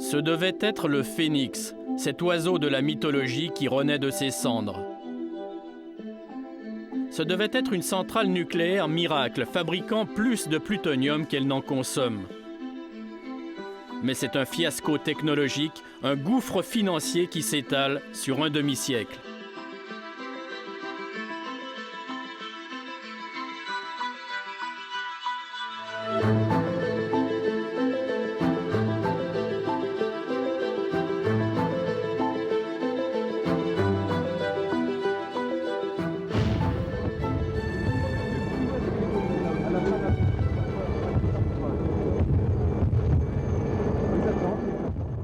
Ce devait être le phénix, cet oiseau de la mythologie qui renaît de ses cendres. Ce devait être une centrale nucléaire miracle, fabriquant plus de plutonium qu'elle n'en consomme. Mais c'est un fiasco technologique, un gouffre financier qui s'étale sur un demi-siècle.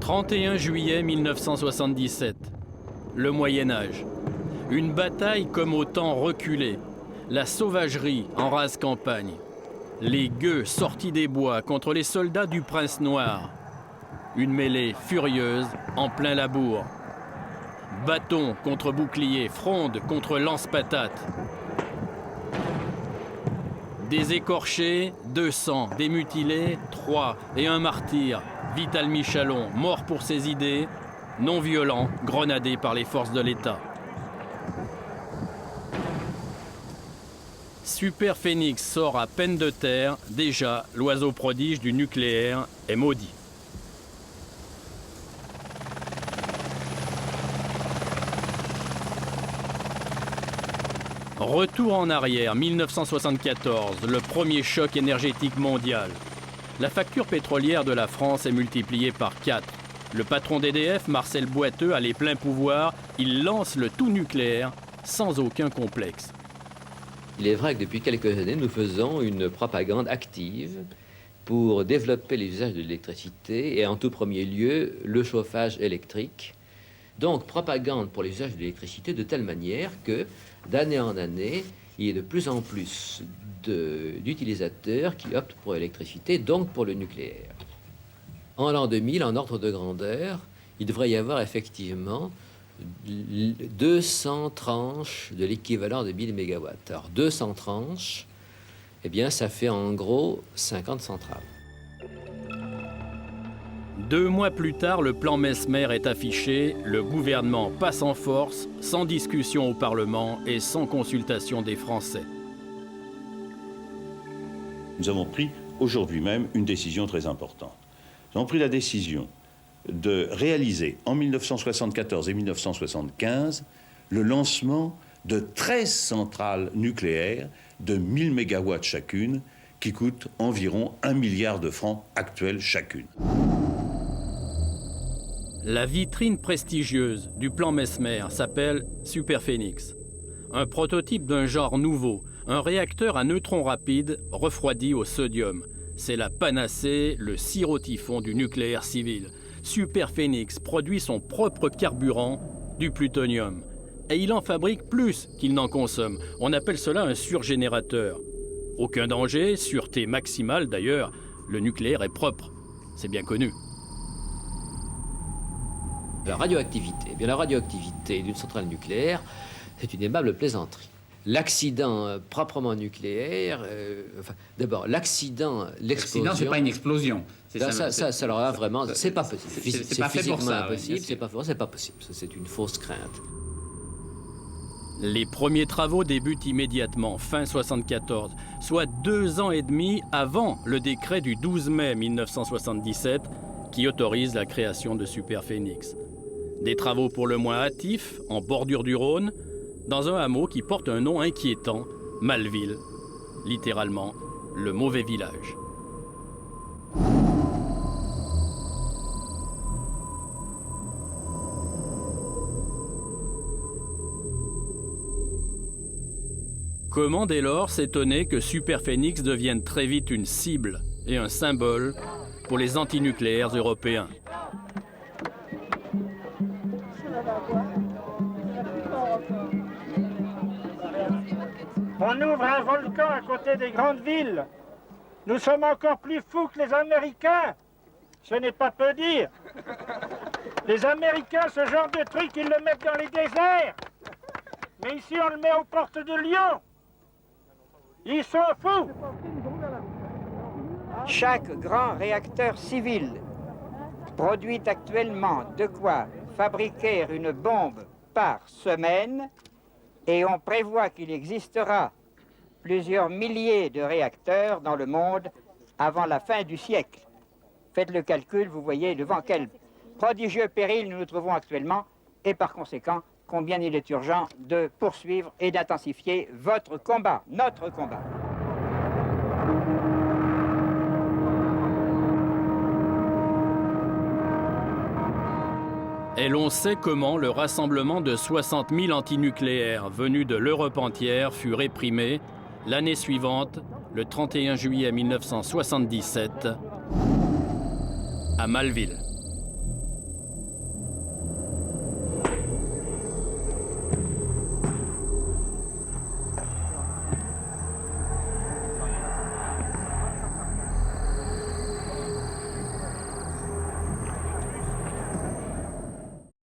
« 31 juillet 1977, le Moyen-Âge. Une bataille comme au temps reculé. La sauvagerie en rase campagne. Les gueux sortis des bois contre les soldats du prince noir. Une mêlée furieuse en plein labour. Bâton contre bouclier, fronde contre lance-patate. Des écorchés, 200, des mutilés, 3 et un martyr. Vital Michalon, mort pour ses idées, non violent, grenadé par les forces de l'État. Super Phénix sort à peine de terre, déjà l'oiseau prodige du nucléaire est maudit. Retour en arrière, 1974, le premier choc énergétique mondial. La facture pétrolière de la France est multipliée par 4. Le patron d'EDF, Marcel Boiteux, a les pleins pouvoirs. Il lance le tout nucléaire sans aucun complexe. Il est vrai que depuis quelques années, nous faisons une propagande active pour développer les usages de l'électricité et en tout premier lieu, le chauffage électrique. Donc, propagande pour les usages de l'électricité de telle manière que, d'année en année, il y a de plus en plus d'utilisateurs qui optent pour l'électricité, donc pour le nucléaire. En l'an 2000, en ordre de grandeur, il devrait y avoir effectivement 200 tranches de l'équivalent de 1000 MW. Alors 200 tranches, eh bien ça fait en gros 50 centrales. 2 mois plus tard, le plan Messmer est affiché, le gouvernement passe en force, sans discussion au Parlement et sans consultation des Français. Nous avons pris aujourd'hui même une décision très importante. Nous avons pris la décision de réaliser en 1974 et 1975 le lancement de 13 centrales nucléaires de 1000 MW chacune qui coûtent environ 1 milliard de francs actuels chacune. La vitrine prestigieuse du plan Messmer s'appelle Super Phénix. Un prototype d'un genre nouveau, un réacteur à neutrons rapides refroidi au sodium. C'est la panacée, le sirotifon du nucléaire civil. Super Phénix produit son propre carburant, du plutonium. Et il en fabrique plus qu'il n'en consomme. On appelle cela un surgénérateur. Aucun danger, sûreté maximale d'ailleurs. Le nucléaire est propre. C'est bien connu. La radioactivité. Eh bien, la radioactivité d'une centrale nucléaire, c'est une aimable plaisanterie. L'accident proprement nucléaire, d'abord l'accident, l'explosion. L'accident, c'est pas une explosion. Ça alors là vraiment, c'est pas possible. C'est pas fait pour ça. Impossible, c'est pas possible. C'est une fausse crainte. Les premiers travaux débutent immédiatement, fin 1974, soit 2 ans et demi avant le décret du 12 mai 1977 qui autorise la création de Super Phénix. Des travaux pour le moins hâtifs, en bordure du Rhône, dans un hameau qui porte un nom inquiétant, Malville, littéralement le mauvais village. Comment dès lors s'étonner que Super Phénix devienne très vite une cible et un symbole pour les antinucléaires européens? On ouvre un volcan à côté des grandes villes. Nous sommes encore plus fous que les Américains. Ce n'est pas peu dire. Les Américains, ce genre de truc, ils le mettent dans les déserts. Mais ici, on le met aux portes de Lyon. Ils sont fous. Chaque grand réacteur civil produit actuellement de quoi fabriquer une bombe par semaine et on prévoit qu'il existera plusieurs milliers de réacteurs dans le monde avant la fin du siècle. Faites le calcul, vous voyez devant quel prodigieux péril nous nous trouvons actuellement et par conséquent combien il est urgent de poursuivre et d'intensifier votre combat, notre combat. Et l'on sait comment le rassemblement de 60 000 antinucléaires venus de l'Europe entière fut réprimé l'année suivante, le 31 juillet 1977, à Malville.